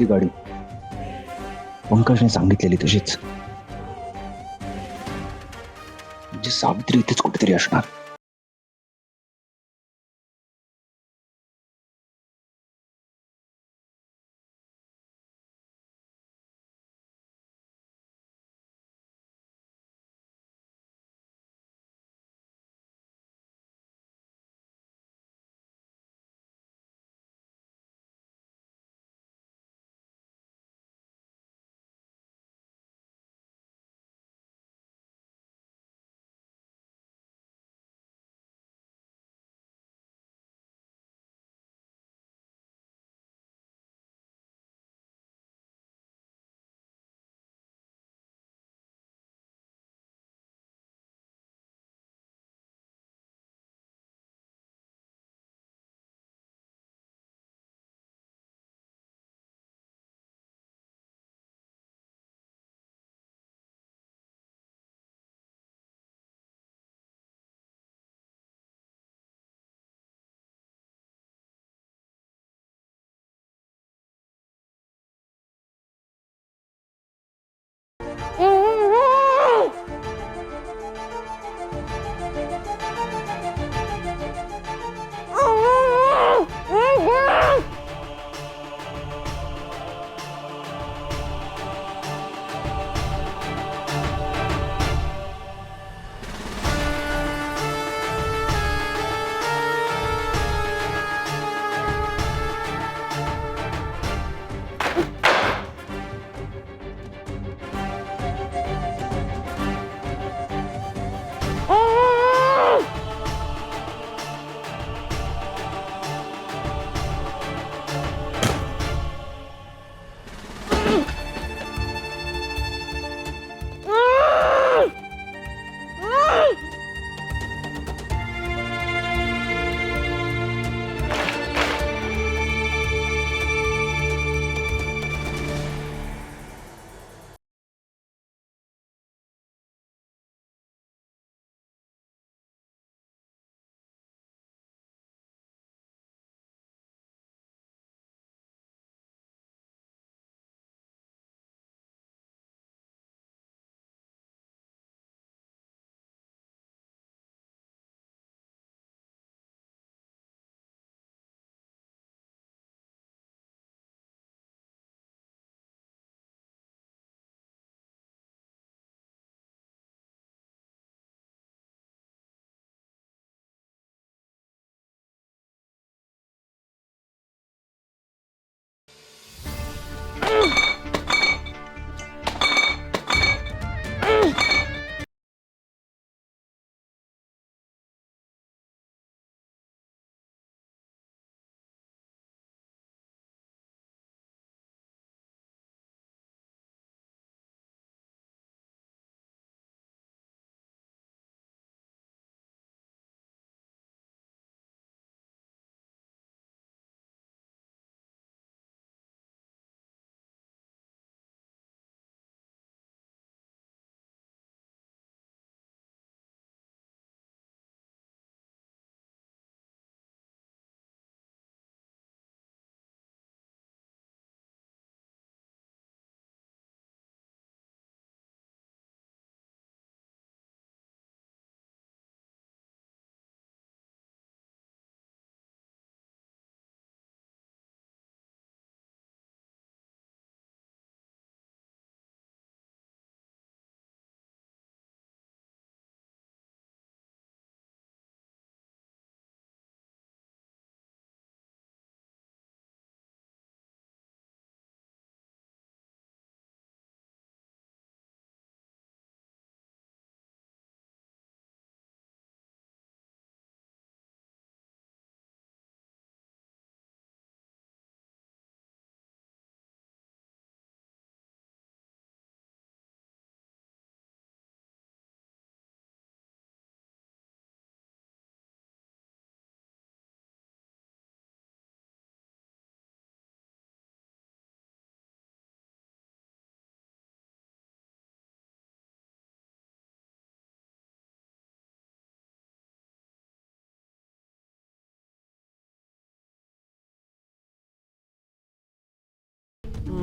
ती गाडी पंकजने सांगितलेली तशीच. म्हणजे सावित्री इथेच कुठेतरी असणार.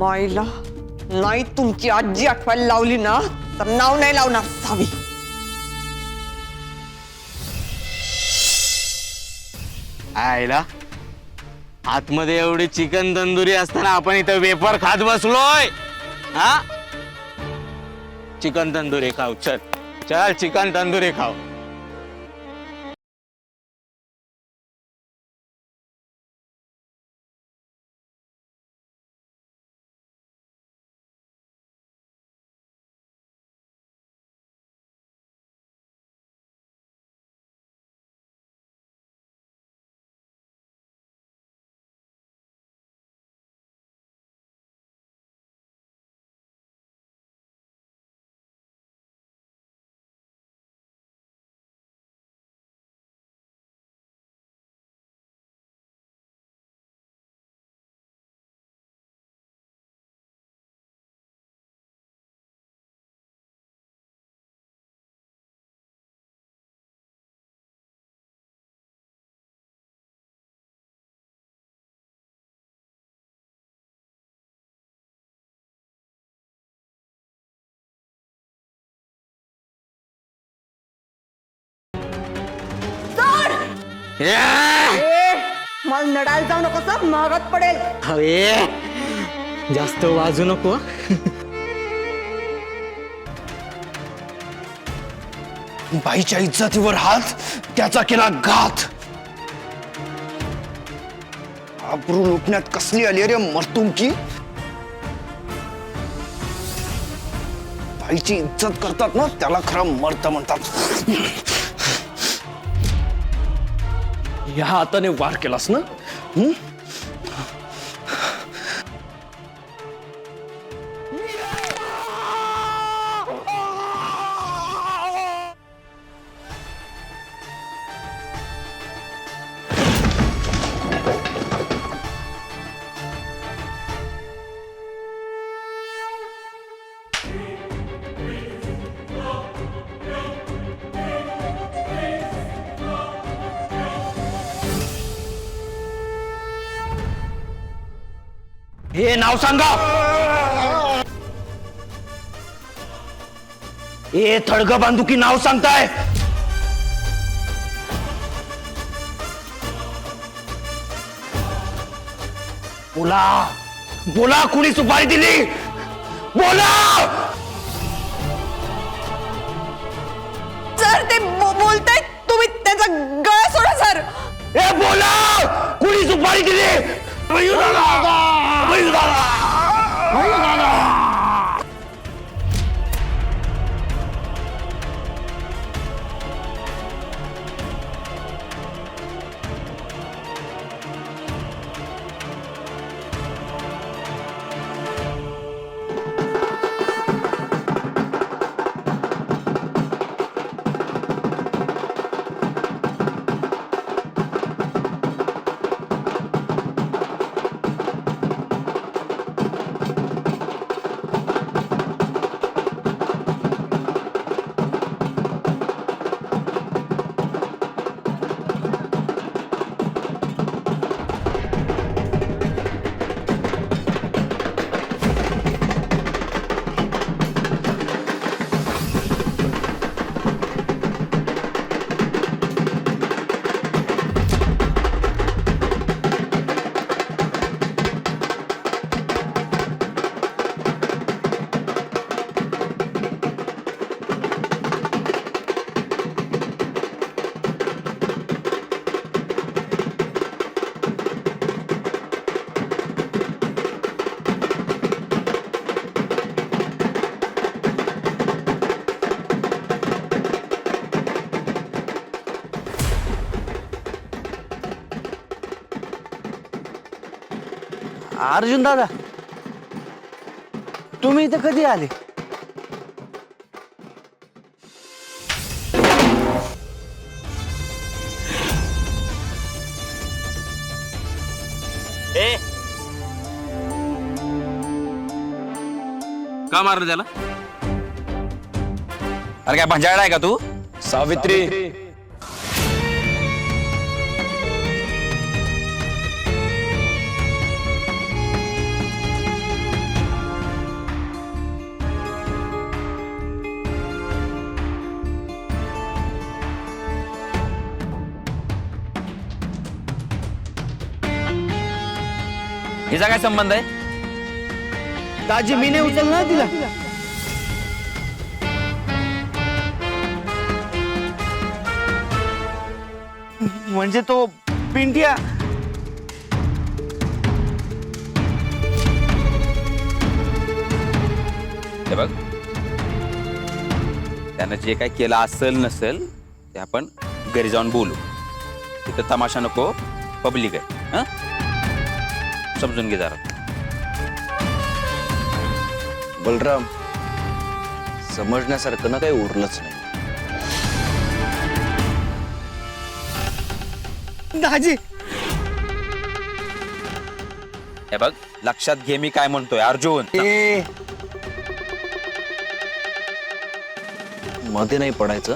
माईला नाही तुमची आजी आठवायला लावली ना तर नाव नाही लावणार सावी. आयला आतमध्ये एवढी चिकन तंदुरी असताना आपण इथं वेपर खात बसलोय. हा चिकन तंदुरी खाऊ. चल चल चिकन तंदुरी खाऊ. मला नडायला जाऊ नको, महागात पडेल. हवे जास्त वाजू नको. बाईच्या इज्जतीवर हात, त्याचा केला घात. आबरू लुटण्यात कसली आली रे मर्तुमकी. बाईची इज्जत करतात ना त्याला खरं मर्त म्हणतात. या हाताने वार केलास ना. हे नाव सांगा. ए थडग बांधुकी नाव सांगताय. बोला बोला, कुणी सुपारी दिली बोला. सर ते बोलताय, तुम्ही त्याचा गळा सोडा सर. ए बोला, कुणी सुपारी दिली. अर्जुन दादा, तुम्ही इथं कधी आले? का मारलं त्याला? अरे काय भंजाळा आहे का तू? सावित्री, हिचा काय संबंध आहे? दाजी मी नाही उचलणार तिला. म्हणजे तो पिंट्या. हे बघ, त्यानं जे काय केलं असेल नसेल ते आपण घरी जाऊन बोलू. तिथं तमाशा नको, पब्लिक आहे. हं? समजून घे जरा. बलराम, समजण्यासारखं ना काही उरलंच नाही. दाजी हे बघ, लक्षात घे मी काय म्हणतोय अर्जुन. मध्ये नाही पडायचं.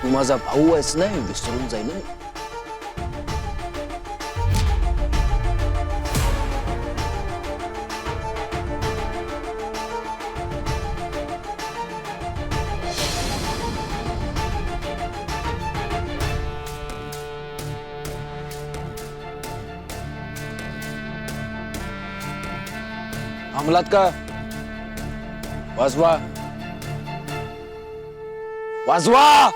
तू माझा भाऊ आहेस ना, विसरून जाईल. थांबलात का? वाजवा वाजवा.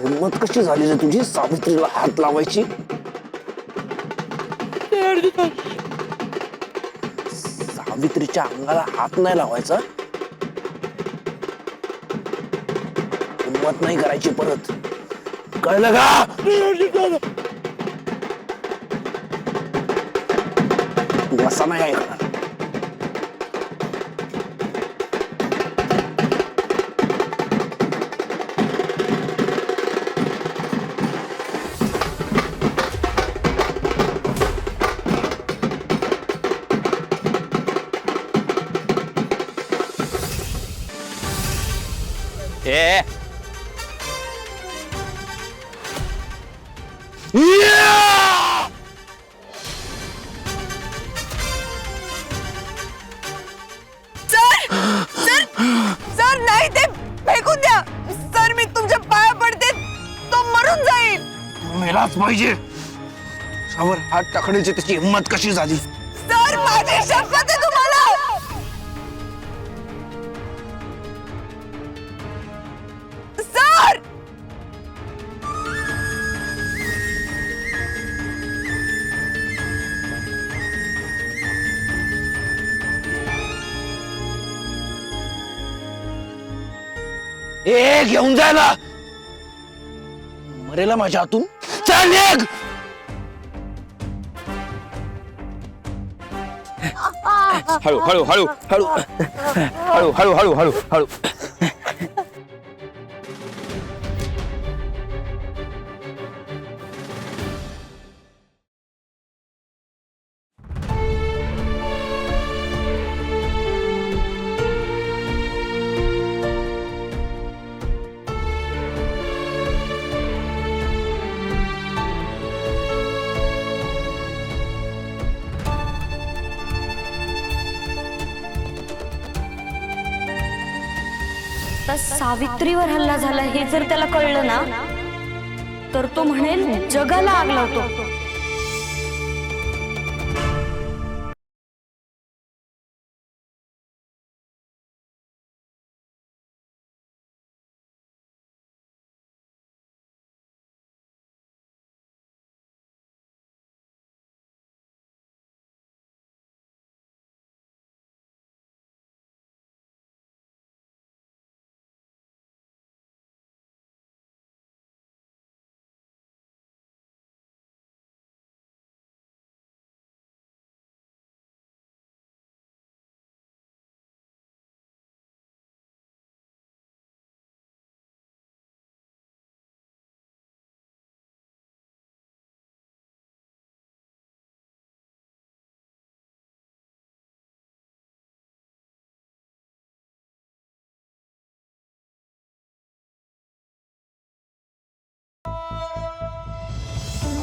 हिम्मत कशी झाली रे तुझी सावित्रीला हात लावायची? सावित्रीच्या अंगाला हात नाही लावायचा. हिम्मत नाही करायची परत, कळलं का? तू असा नाही ऐकणार. ए सर नाही, ते फेकून द्या. सर मी तुमच्या पाया पडते, तो मरून जाईल. मेलाच पाहिजे. सावर हात टाकण्याची त्याची हिम्मत कशी झाली? सर माझी शपथ आहे तुम्हाला. सर ए घेऊन जायला मरेला माझ्या हातून. चल निघ. हळू हळू हळू हळू हळू हळू हळू हळू हळू. तर सावित्रीवर हल्ला झाला हे जर त्याला कळलं ना तर तो म्हणेल जगाला आग लावतो.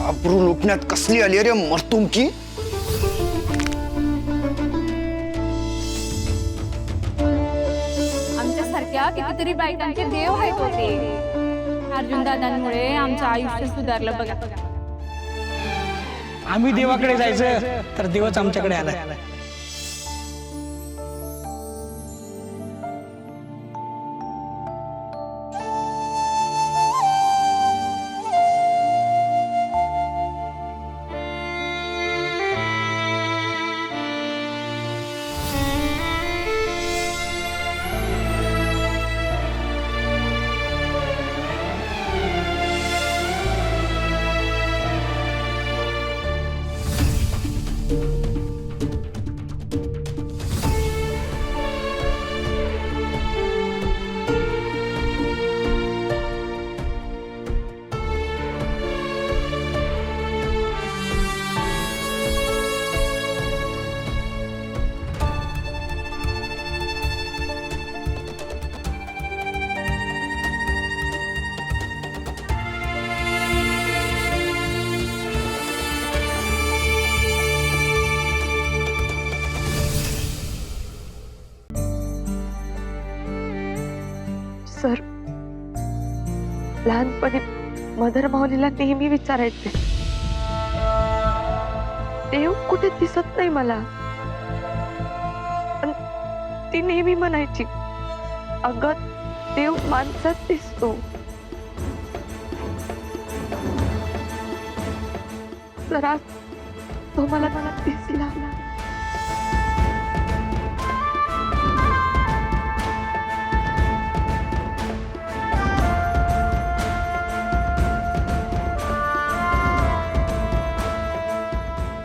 अब्रू लुटण्यात कसली आली रे मर्तुमकी. आमच्यासारख्या कितीतरी बायकांचे देव आहेत होते. अर्जुन दादांमुळे आमचं आयुष्य सुधारलं बघा. आम्ही देवाकडे जायचं तर देवच आमच्याकडे आला. सर, लहानपणी मदर माऊलीला नेहमी विचारायचे, देव कुठे दिसत नाही मला. पण ती नेहमी म्हणायची, अगं देव माणसात दिसतो. तर आज तो मला दिसला.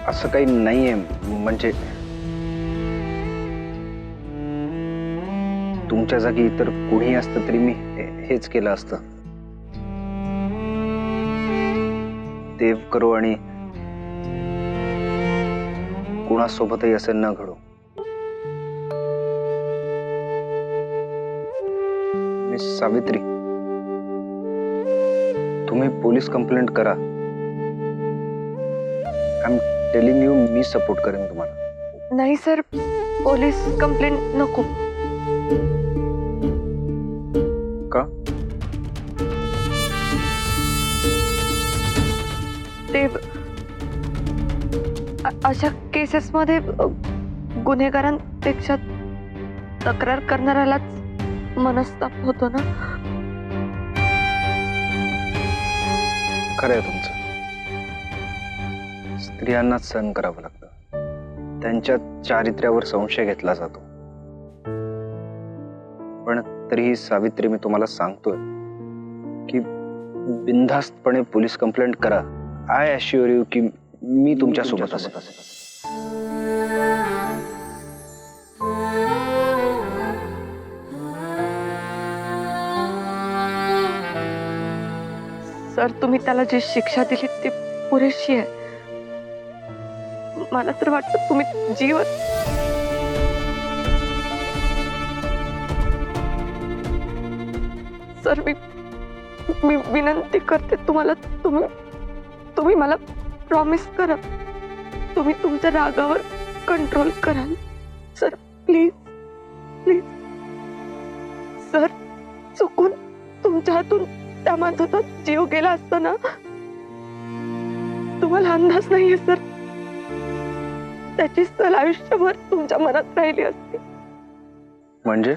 असं काही नाहीये. म्हणजे तुमच्या जागी इतर कुणी असतं तरी मी हेच केलं असतं. देव करो आणि कुणासोबतही असं न घडो. मिस सावित्री, तुम्ही पोलीस कंप्लेंट करा. I am telling you, me support करेन तुम्हाला. नाही सर, पोलीस कंप्लेंट नको. का? ते अशा केसेस मध्ये गुन्हेगारांपेक्षा तक्रार करणाऱ्यालाच मनस्ताप होतो ना. खरं आहे तुमचं. स्त्रियांना सहन करावं लागतं. त्यांच्या चारित्र्यावर संशय घेतला जातो. पण तरीही सावित्री मी तुम्हाला सांगतोय की बिनधास्तपणे पोलीस कंप्लेंट करा. आय अश्युअर यू की मी तुमच्या सोबत असेल. सर तुम्ही त्याला जी शिक्षा दिली ती पुरेशी आहे. मला तर वाटतं तुम्ही जीवन सर मी विनंती करते तुम्हाला, तुम्ही मला प्रॉमिस करा, तुम्ही तुमच्या रागावर कंट्रोल कराल सर. प्लीज प्लीज सर, चुकून तुमच्या हातून त्या माणसाचा जीव गेला असताना तुम्हाला अंदाज नाहीये सर, त्याची सल आयुष्यभर तुमच्या मनात राहिली असती. म्हणजे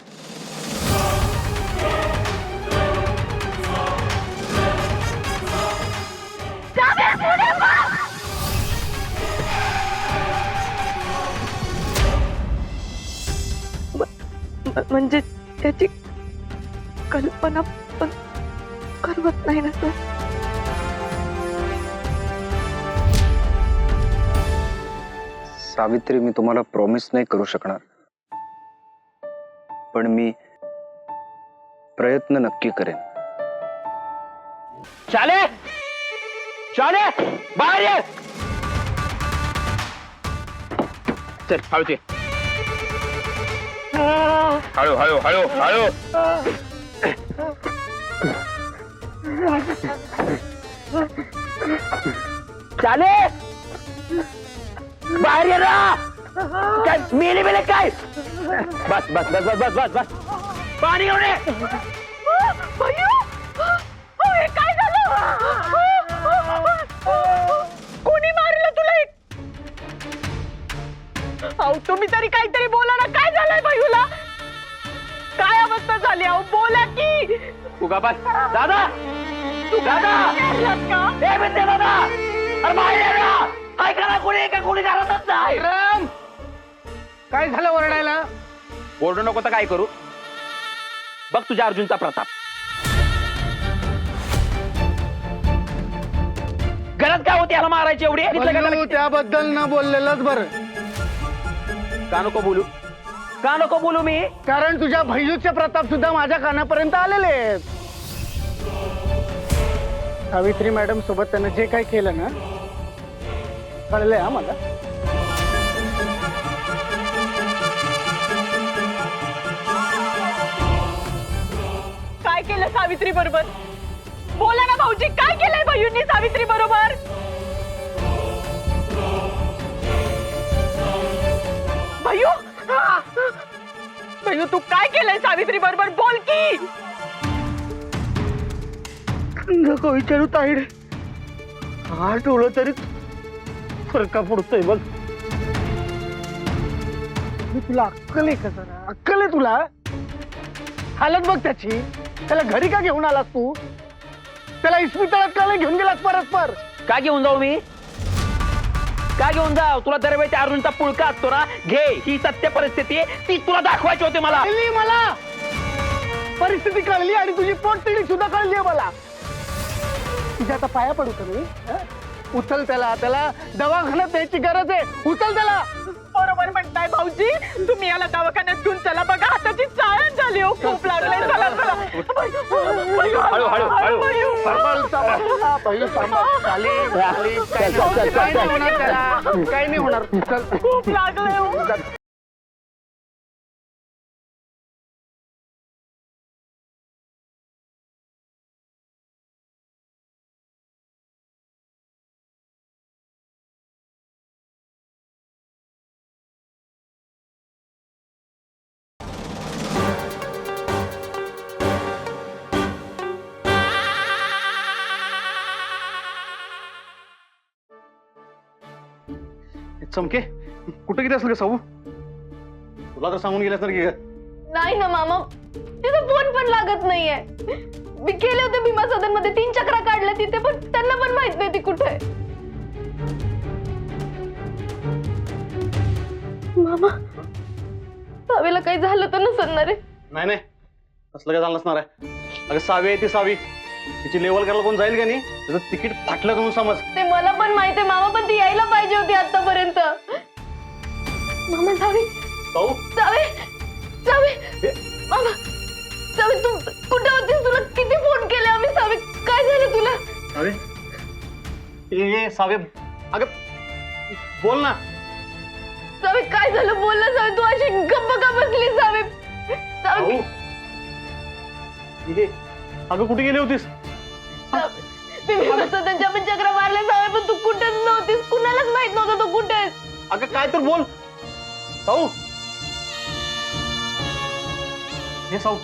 म्हणजे त्याची कल्पना पण करवत नाही ना सर. सावित्री मी तुम्हाला प्रॉमिस नाही करू शकणार, पण मी प्रयत्न नक्की करेन. चाले चाले बाहेर ये. चल हळू ते. हळू हळू हळू हळू. चाले बाहेर ये ना. काय मेले मेले काय. बस बस बस बस बस बस बस. पाणी घेऊन ये. काय झालं? कोणी मारलं तुला? अहो तुम्ही तरी काहीतरी बोला ना. काय झालंय भैयूला? काय अवस्था झाली? अहो बोला की. तू का बस. दादा दादा ए बिंदे दादा. अरे बाहेर ये ना. ऐका ना, कोणी एका कोणी घरातच नाही. राम, काय झालं ओरडायला? ओरडू नको तर काय करू. बघ तुझ्या अर्जुनचा प्रताप. घरात काय होते याला मारायची एवढी. बल्लू, त्याबद्दल न बोललेलंच बरं. का नको बोलू. का नको बोलू मी. कारण तुझ्या भैयूचे प्रताप सुद्धा माझ्या कानापर्यंत आलेले आहेत. सावित्री मॅडम सोबत त्यानं जे काही केलं ना, कळलंय मला. काय केलं सावित्री बरोबर? बोला ना भाऊजी, काय केलंय भैयूंनी सावित्री बरोबर? भैयू भैयू तू काय केलंय सावित्री बरोबर? बोल की. नको विचारू ताईडे. आठवलं तरी फरका पडतोय बघ. मी तुला अक्कल आहे का जरा? अक्कल आहे तुला? हालत बघ त्याची. त्याला घरी का घेऊन आलास तू? त्याला इस्पितळात का नाही घेऊन गेलास परस्पर? का घेऊन जाऊ मी. का घेऊन जाऊ. तुला दरवेळी अर्जुनचा पुळका असतो ना. घे, ही सत्य परिस्थिती आहे, ती तुला दाखवायची होती मला. कळली मला परिस्थिती. कळली आणि तुझी पोटतिडी सुद्धा कळली आहे मला. तुझ्या आता पाया पडू का मी? उचल त्याला. त्याला दवाखान्यात द्यायची गरज आहे. उचल त्याला. बरोबर म्हणताय भाऊजी. तुम्ही याला दवाखान्यात घेऊन चला. बघा हाताची चाळण झाली हो. खूप लागलंय. चला चला. हळू हळू हळू. काही नाही होणार. चल. खूप लागलंय हो. चमके कुठे गेले असेल का साऊ? तुला तर सांगून गेल्यास तर की. नाही ना मामा, तिथे फोन पण लागत नाहीये. मी गेले होते भीमा सदन मध्ये 3 चक्रा काढल्या तिथे, पण त्यांना पण माहित नाही ती कुठे आहे. मामा, सावेला काही झालं तर नसणार रे? नाही नाही, असलं काय झालं नसणार आहे. अगं सावी आहे ती सावी, तिची लेवल करायला कोण जाईल का नाही, त्याचं तिकीट फाटलं म्हणून समज. ते मला पण माहितीये मामा, पण ती यायला पाहिजे होती आतापर्यंत. मामा सावी भाऊ सावी सावी मामा सावी, तू कुठे होतीस? तुला किती फोन केले आम्ही. सावी काय झालं तुला? सावी, ए सावी, अगं बोल ना. सावी काय झालं? बोल ना सावी. तू अशी गप्प का बसली? सावी सावी भाऊ ये. अगं कुठे गेली होतीस? मी म्हणतो त्यांच्या पण चक्र मारल्या सावी, पण तू कुठेच नव्हतीस. कुणालाच माहित नव्हतं तू कुठे आहेस. अगं काय तर बोल. साऊ, हे साऊ,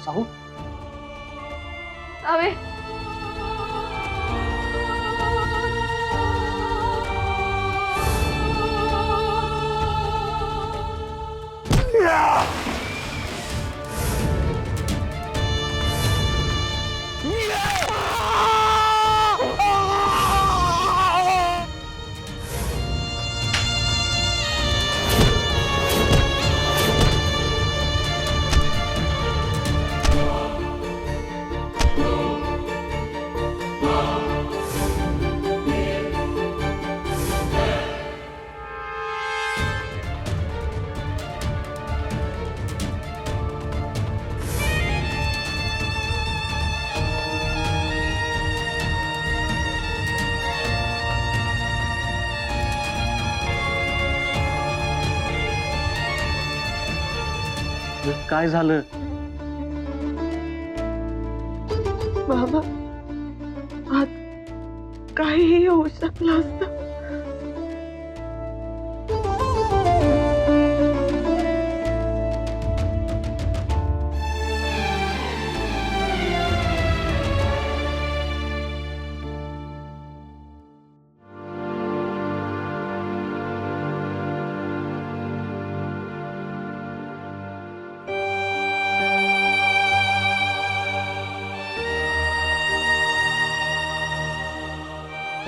साऊ, सावी काय झालं? बाबा आत काहीही होऊ शकलं असतं.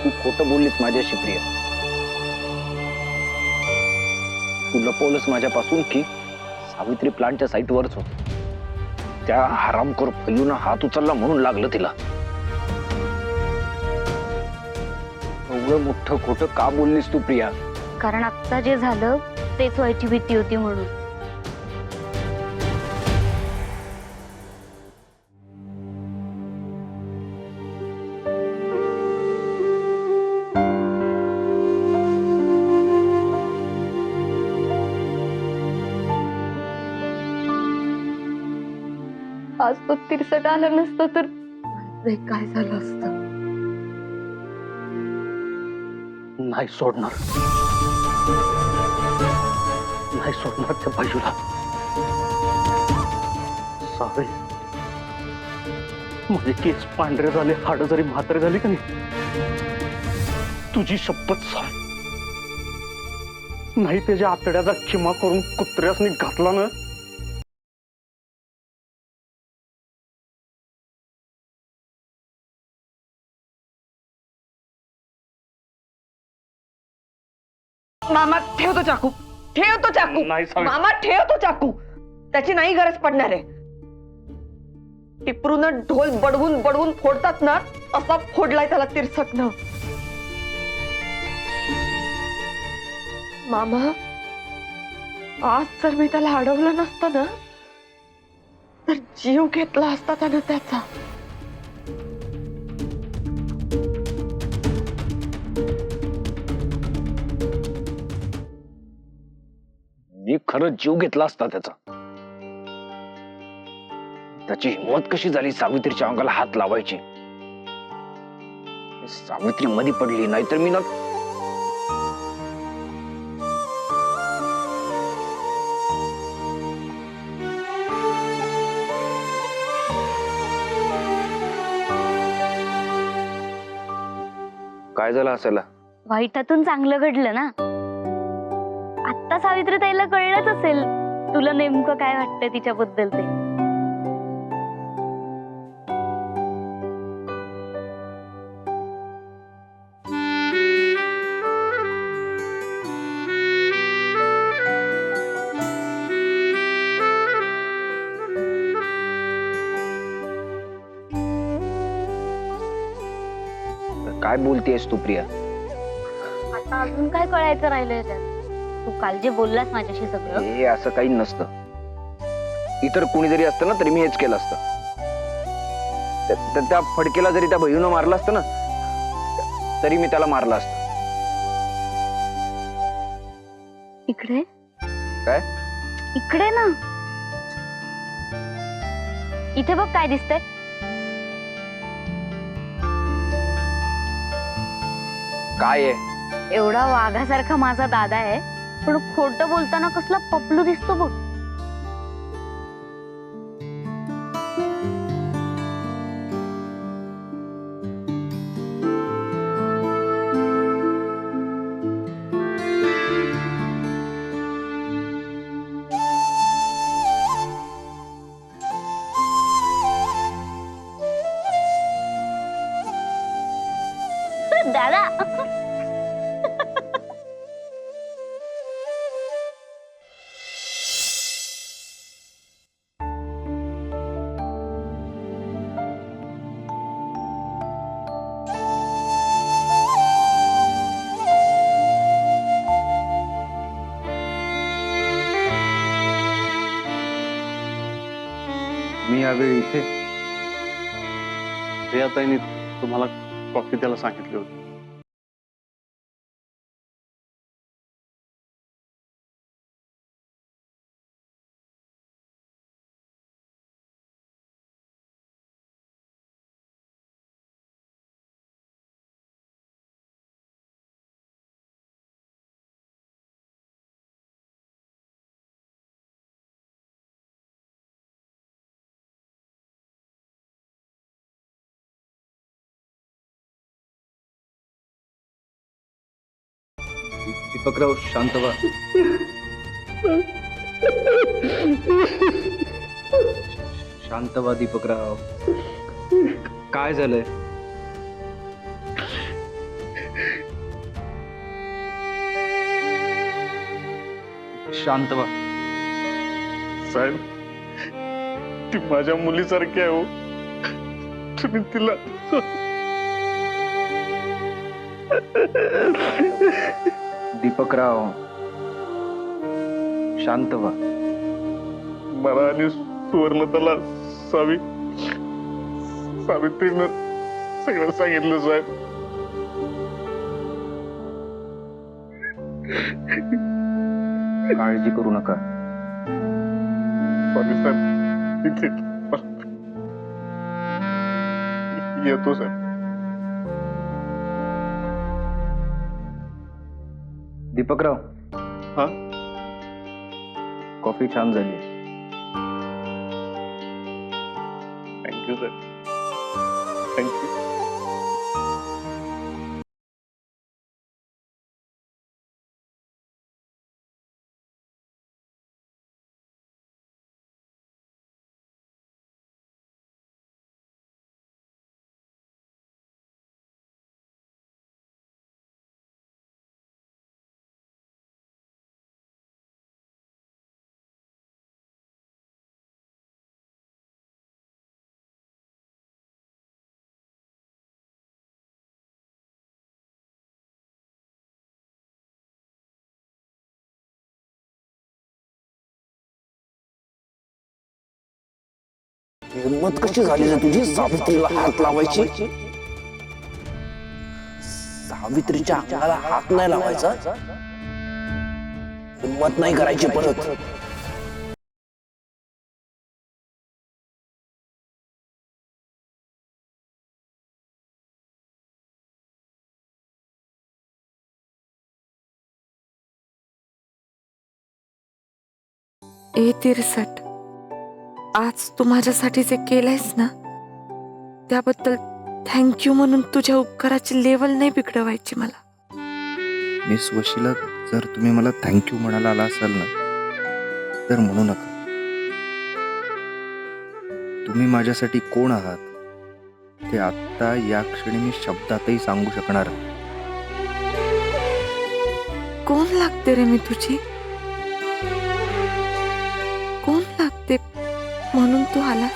तू खोटं बोललीस माझ्याशी प्रिया. तू लपवलंस माझ्यापासून की सावित्री प्लांटच्या साईटवरच होती. त्या हरामखोर फैलून हात उचलला म्हणून लागलं तिला. एवढं मोठं खोटं का बोललीस तू प्रिया? कारण आत्ता जे झालं तेच व्हायची भीती होती म्हणून. आज तो तिरसट आला नसतं तर काय झालं असतं. नाही सोडणार, नाही सोडणार त्या बाजूला. सावे, माझे केस पांढरे झाले, हाड जरी म्हातारे झाली का नाही, तुझी शपथ सावे, नाही त्याच्या आतड्याचा खिमा करून कुत्र्यासनी घातला ना, मामा ठेव तो चाकू, ठेव तो चाकू. नाही सावी. मामा ठेव तो चाकू, त्याची नाही गरज पडणार आहे. टिपरून ढोल बडवून बडवून फोडतात ना, असा फोडलाय त्याला तिरसकनं. मामा आज जर मी त्याला अडवलं नसतं ना, तर जीव घेतला असता त्यानं त्याचा. मी खरंच जीव घेतला असता त्याचा. त्याची हिंमत कशी झाली सावित्रीच्या अंगाला हात लावायची? सावित्री मध्ये पडली, नाहीतर मी ना. काय झालं असायला? वाईटातून चांगलं घडलं ना. आत्ता सावित्री ताईला कळलंच असेल तुला नेमकं काय वाटतंय तिच्याबद्दल ते. काय बोलतेयस तू प्रिया? आता अजून काय कळायचं राहिलंय त्यात? तू काल जे बोललास माझ्याशी सगळं, हे असं काही नसतं. इतर कोणी जरी असतं ना तरी मी हेच केलं असतं. त्या फडकेला जरी त्या बहिणीनं मारलं असतं ना तरी मी त्याला मारलं असतं. इकडे काय? इकडे ना, इथे बघ काय दिसतंय. काय आहे? एवढा वाघासारखा माझा दादा आहे, पण खोटं बोलताना कसला पपलू दिसतो बघ. दादा मी यावेळी इथे प्रियाताईंनी तुम्हाला कॉफी द्यायला सांगितली होती. दीपकराव शांत व्हा. शांत व्हा दीपकराव. काय झालंय? शांत व्हा. साहेब, ती माझ्या मुलीसारखी आहे हो. तुम्ही तिला दीपकराव शांत व्हा. मला आणि सुवर्णताला सावित्रीनं सगळं सांगितलं साहेब. काळजी करू नका. सॉरी साहेब, इथे येतो साहेब. दीपकराव, हा, कॉफी छान झाली. थँक्यू साहेब, थँक्यू. हिंमत कशी झाली ना तुझी सावित्रीला हात लावायची? सावित्रीच्या अंगाला हात नाही लावायचा. हिंमत नाही करायची परत. ए तिरसट, आज तू माझ्यासाठी जे केलंयस ना त्याबद्दल थँक्यू म्हणून तुझ्या उपकाराची लेवल नाही बिघडवायची मला. मिस वशिला, जर तुम्ही मला थँक्यू म्हणायला आला असाल ना तर म्हणू नका. तुम्ही माझ्यासाठी कोण आहात ते आत्ता या क्षणी मी शब्दातही सांगू शकणार नाही. कोण लागते रे मी तुझी? कोण लागते म्हणून तू आला?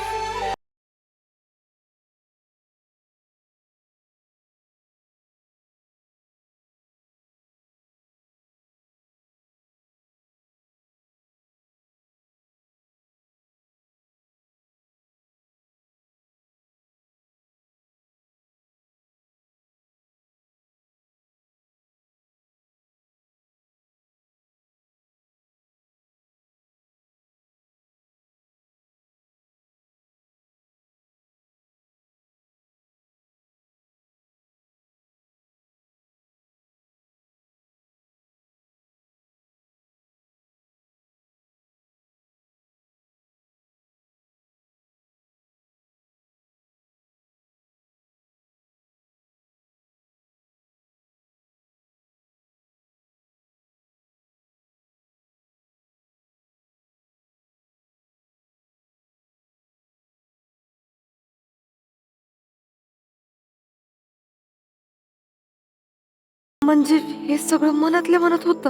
म्हणजे हे सगळं मनातल्या मनात होत.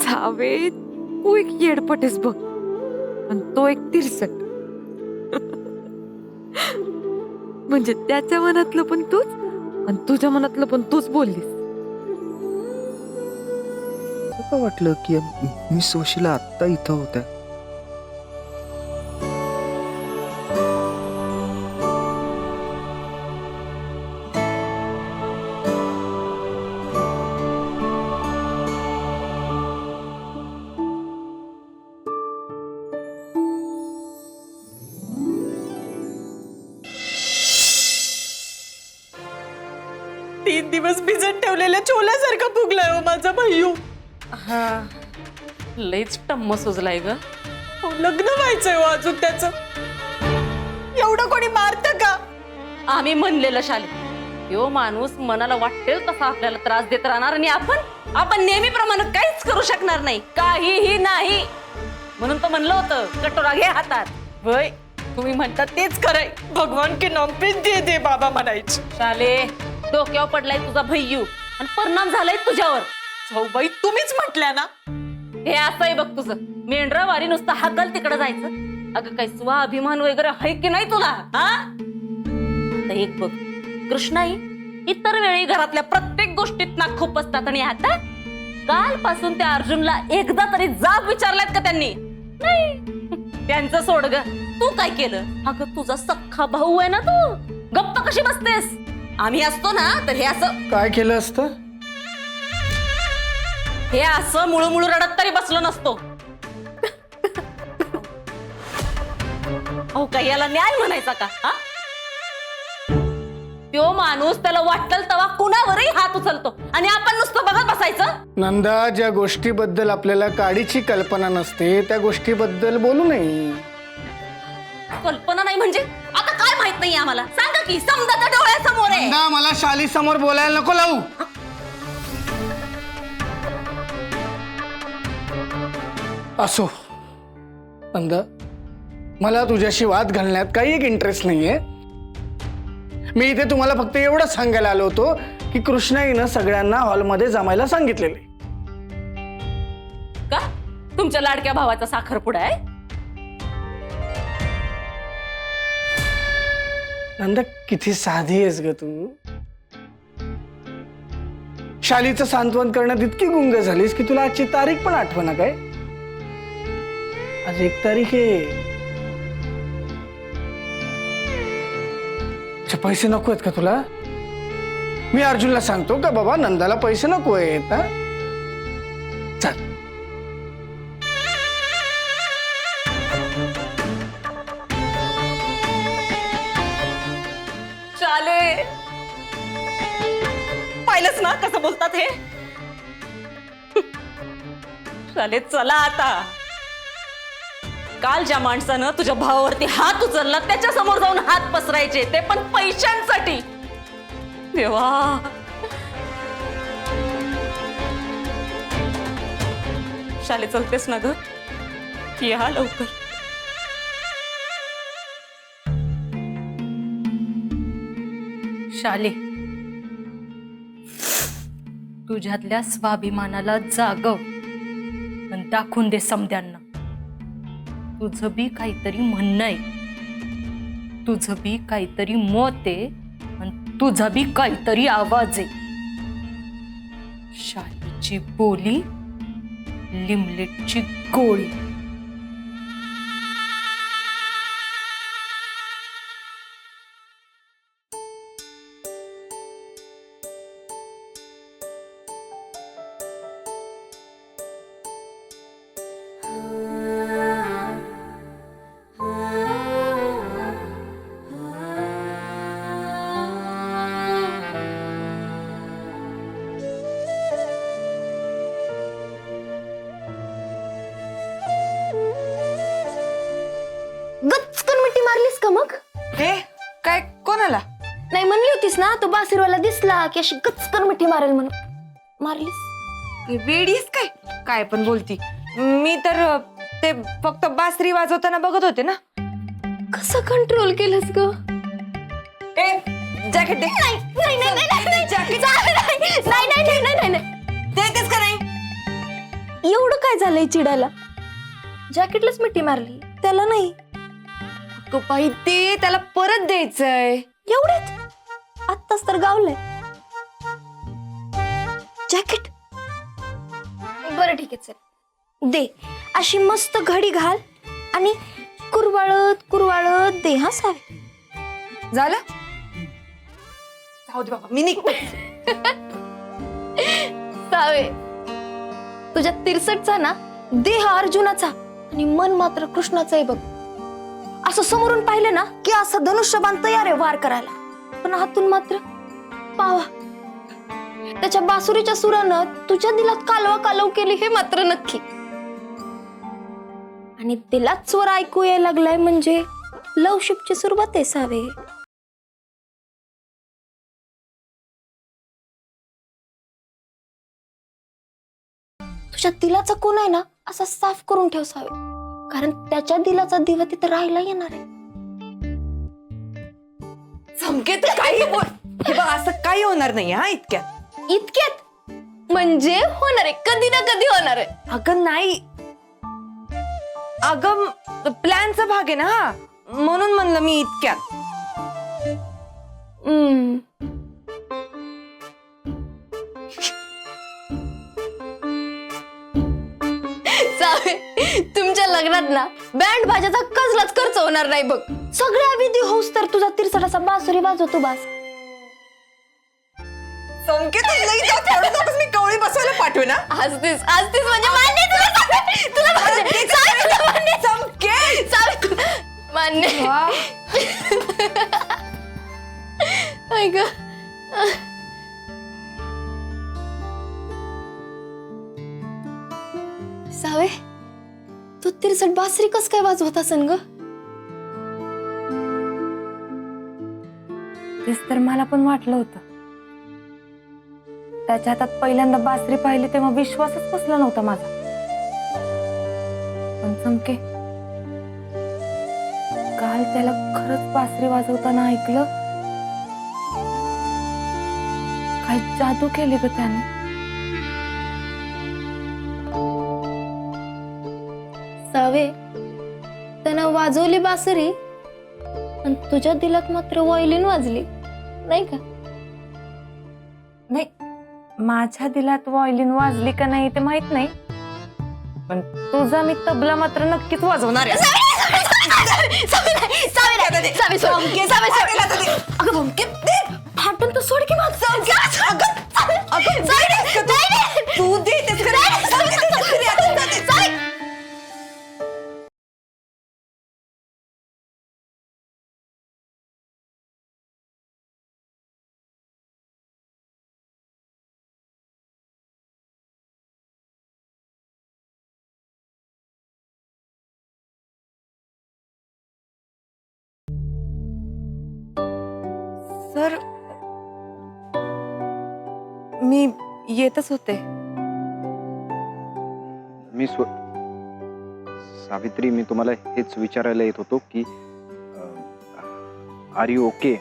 सावे, तू एक येडपटेस बघ, आणि तो एक तिरसट. म्हणजे त्याच्या मनातलं पण तूच आणि तुझ्या मनातलं पण तूच बोललीस. मला वाटलं की मिस वशिला आत्ता इथं होत्या. तीन दिवस भिजत ठेवलेल्या छोल्यासारखा फुगलाय हो माझा भैयू. हा लईच टम्म सुजलाय ग. लग्न व्हायचंय हो अजून त्याचं. एवढं कोणी मारतं का? आम्ही म्हणलेलं शाले, यो माणूस मनाला वाटेल तसा आपल्याला त्रास देत राहणार आणि आपण नेहमीप्रमाणे काहीच करू शकणार नाही, काहीही नाही. म्हणून तर म्हणलं होतं कटोरा घे हातात. वय तुम्ही म्हणता तेच खरंय. भगवान के नाम पे दे दे बाबा म्हणायचे. शाले, डोक्यावर पडलाय तुझा भैयू आणि परिणाम झालाय तुझ्यावर. भाऊबाई तुम्हीच म्हटल्या ना. हे असंही बघ तुझं, मेंढरावारी नुसतं हाकल तिकडे जायचं. अगं काही स्वाभिमान वगैरे आहे की नाही तुला? हा आता एक बघ, कृष्णाई इतर वेळी घरातल्या प्रत्येक गोष्टीत ना खूप असतात आणि आता कालपासून त्या अर्जुनला एकदा तरी जाब विचारलात का त्यांनी? नाही. त्यांचं सोड ग, तू काय केलं? अगं तुझा सख्खा भाऊ आहे ना तू, गप्प कशी बसतेस? आम्ही असतो ना तर हे असं काय केलं असतं? हे असं मुळू रडत तरी बसलो नसतो. अहो काय याला न्याय म्हणायचा का? हा तो माणूस त्याला वाटल तेव्हा कुणावरही हात उचलतो आणि आपण नुसतं बघत बसायचं. नंदा, ज्या गोष्टीबद्दल आपल्याला काडीची कल्पना नसते त्या गोष्टीबद्दल बोलू नये. कल्पना नाही म्हणजे आता काय माहित नाही आम्हाला? सांगा की, समजा त्या डोळ्यासमोर आहे. नंदा, मला शाली समोर बोलायला नको लावू. असो नंदा, मला तुझ्याशी वाद घालण्यात काही एक इंटरेस्ट नाहीये. मी इथे तुम्हाला फक्त एवढं सांगायला आलो होतो की कृष्णाईनं सगळ्यांना हॉलमध्ये जमायला सांगितलेले. का तुमच्या लाडक्या भावाचा साखरपुडा आहे? नंदा, किती साधी आहेस ग तू. शालीचं सांत्वन करण्यात इतकी गुंग झालीस की तुला आजची तारीख पण आठवना काय? आज 1 तारीख आहे. पैसे नको आहेत का तुला? मी अर्जुनला सांगतो का बाबा नंदाला पैसे नको आहेत. चल. चाले, पाहिलंच ना कसं बोलतात हे. चाले चला आता. काल ज्या माणसानं तुझ्या भावावरती हात उचलला त्याच्या समोर जाऊन हात पसरायचे, ते पण पैशांसाठी. देवा, शाले चलतेस ना ग? या लवकर. शाले, तुझ्यातल्या स्वाभिमानाला जागव आणि दाखवून दे समद्यांना. तुझं बी काहीतरी म्हणणं आहे, तुझं बी काहीतरी मत आहे आणि तुझा बी काहीतरी आवाज आहे. शालीची बोली, लिमलेटची गोळी. गचकन मिठी मारलीस का मग? हे काय, कोणाला? नाही म्हणली होतीस ना, तो बासिरवाला दिसला की अशी गचकन मिठी मारेल म्हणून. मारलीस? वेडीस काय, काय पण बोलती. मी तर ते फक्त बासरी वाजवताना बघत होते ना. कसं कंट्रोल केलंस ग? जॅकेट दे. नाही नाही नाही नाही नाही जॅकेट नाही नाही नाही नाही नाही नाही देतेस का नाही? एवढं काय झालंय चिडायला? जॅकेटलाच मिठी मारली, त्याला नाही. अगं बाई ते त्याला परत द्यायचंय. एवढेच आत्ताच तर गावलंय जॅकेट. बरं ठीक आहे, चल दे. अशी मस्त घडी घाल आणि कुरवाळत कुरवाळत दे. हा सावे. झालं? जाऊ दे बाबा, मी निघते. सावे, तुझ्या तिरसटचा ना देह अर्जुनाचा आणि मन मात्र कृष्णाचं आहे बघ. असं समोरून पाहिलं ना की असं धनुष्यबाण तयार आहे वार करायला, पण हातून मात्र पावा. त्याच्या बासुरीच्या सुरानं तुझ्या दिलात कालवा कालव केली हे मात्र नक्की. आणि दिलात स्वर ऐकू यायला लागलाय म्हणजे लवशिपची सुरुवात आहे सावे. तुझ्या दिलाचा कोण आहे ना असा साफ करून ठेव सावे, कारण त्याच्या दिलाचा दिवा तिथं राहायला येणार आहे. संकेत काही बोल. हे बघ असं काही होणार नाही हा इतक्यात. इतक्यात म्हणजे होणार आहे, कधी ना कधी होणार आहे. अगं नाही, अगं प्लॅनचा भाग आहे ना हा, म्हणून म्हणलं मी इतक्यात. सावे, तुमच्या लग्नात ना बँड बाजाचा कसलाच खर्च होणार नाही बघ. सगळ्या विधी होऊस तर तुझा तिरसटाचा बासुरी वाजवतो बास. संकेत मी कवळी बसवायला पाठवे ना. हसतीस हसतीस म्हणजे मान्य तुला मान्य. सावे, तुला मान्य. संकेत सावे, तुला मान्य. ऐक सावे, तू तिरसट बासरी कस काय वाजवत असन ग? तेच तर मला पण वाटलं होतं. त्याच्या हातात पहिल्यांदा बासरी पाहिली तेव्हा विश्वासच बसला नव्हता माझा. पण चमके, काल त्याला खरंच बासरी वाजवताना ऐकलं. काय जादू केली ग त्याने. सावे, त्यानं वाजवली बासरी आणि तुझ्या दिलात मात्र वायलिन वाजली नाही का? नाही, माझ्या दिलात वायलिन वाजली का नाही ते माहित नाही, पण तुझा मी तबला मात्र नक्कीच वाजवणार आहे. फाटून तर सोड की मग. तू दे सर, मी येतच होते. सावित्री, मी तुम्हाला हेच विचारायला येत होतो की आर यू ओके?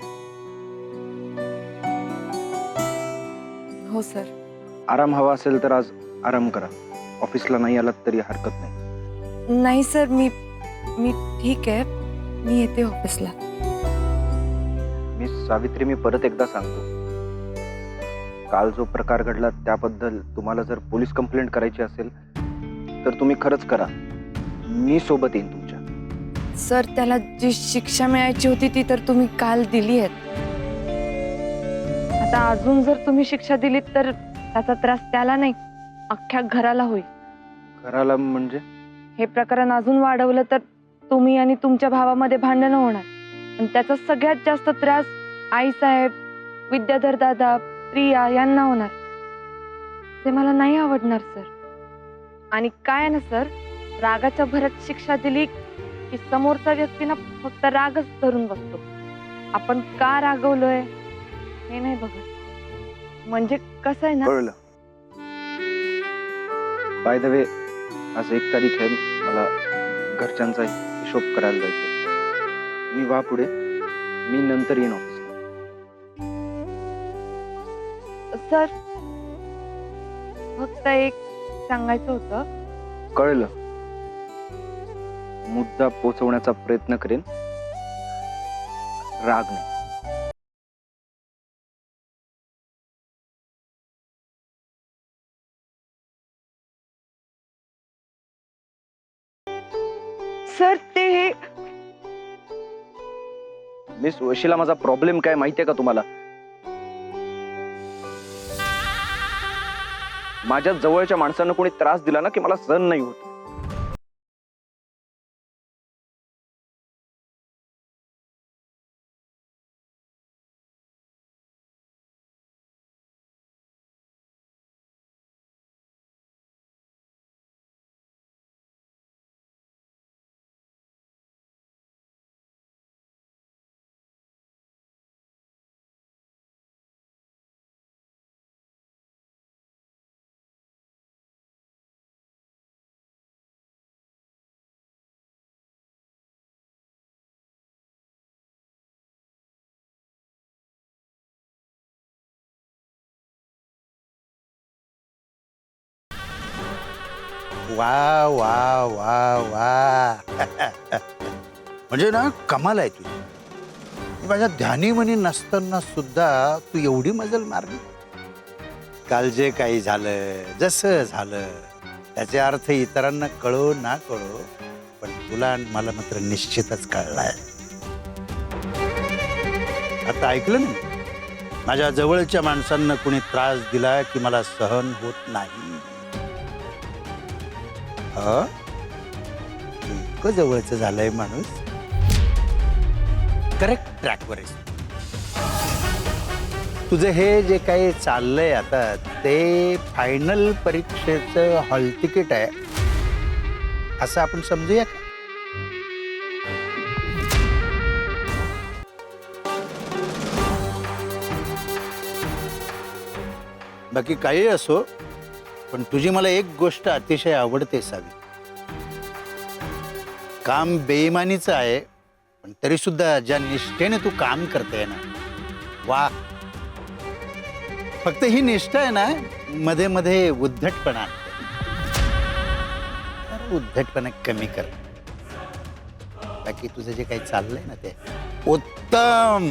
हो सर. आराम हवा असेल तर आज आराम करा. ऑफिसला नाही आलात तरी हरकत नाही. नाही सर, मी ठीक आहे. मी येते ऑफिसला. सावित्री, मी परत एकदा सांगतो, काल जो प्रकार घडला त्याबद्दल तुम्हाला जर पोलीस कंप्लेंट करायची असेल तर तुम्ही खरंच करा. मी सोबत येईन तुमच्या. सर, त्याला जी शिक्षा मिळायची होती ती तर तुम्ही काल दिली आहे. आता अजून जर तुम्ही शिक्षा दिलीत तर त्याचा त्रास त्याला नाही, अख्ख्या घराला होईल. घराला म्हणजे? हे प्रकरण अजून वाढवलं तर तुम्ही आणि तुमच्या भावामध्ये भांडणं होणार, आणि त्याचा सगळ्यात जास्त त्रास आई साहेब, विद्याधर दादा, प्रिया यांना होणार. ते मला नाही आवडणार सर. आणि काय ना सर, रागाच्या भरात शिक्षा दिली की समोरचा व्यक्ती ना फक्त रागच धरून बसतो. आपण का रागवलोय हे नाही बघत. म्हणजे कसं आहे ना. कळलं. बाय द वे, आज 1 तारीख आहे. मला घरच्यांचा हिशोब करायला जायचं. मी वा पुढे. मी नंतर येईन ऑफिसला. सर फक्त एक सांगायचं होतं. कळलं. मुद्दा पोचवण्याचा प्रयत्न करेन, राग नाही. सर ते हे मिस वशिला, माझा प्रॉब्लेम काय माहितीये का तुम्हाला? माझ्या जवळच्या माणसांना कोणी त्रास दिला ना की मला सहन नाही होत. वा वा वा वा म्हणजे ना कमाल आहे तुझी. माझ्या ध्यानीमनी नसताना सुद्धा तू एवढी मजल मारली. काल जे काही झालं, जसं झालं, त्याचे अर्थ इतरांना कळो ना कळो, पण तुला आणि मला मात्र निश्चितच कळलाय. आता ऐकलं ना, माझ्या जवळच्या माणसांना कोणी त्रास दिला की मला सहन होत नाही. इतकं जवळचं झालंय माणूस. करेक्ट ट्रॅकवर आहेस. तुझं हे जे काही चाललंय आता ते फायनल परीक्षेचं हॉल तिकीट आहे असं आपण समजूया का? बाकी काही असो, पण तुझी मला एक गोष्ट अतिशय आवडते सावी. काम बेईमानीचं आहे, पण तरी सुद्धा ज्या निष्ठेने तू काम करते ना, वा. फक्त ही निष्ठा आहे ना मध्ये मध्ये उद्धटपणा आणते. उद्धटपणा कमी कर. बाकी तुझं जे काही चाललंय ना ते उत्तम.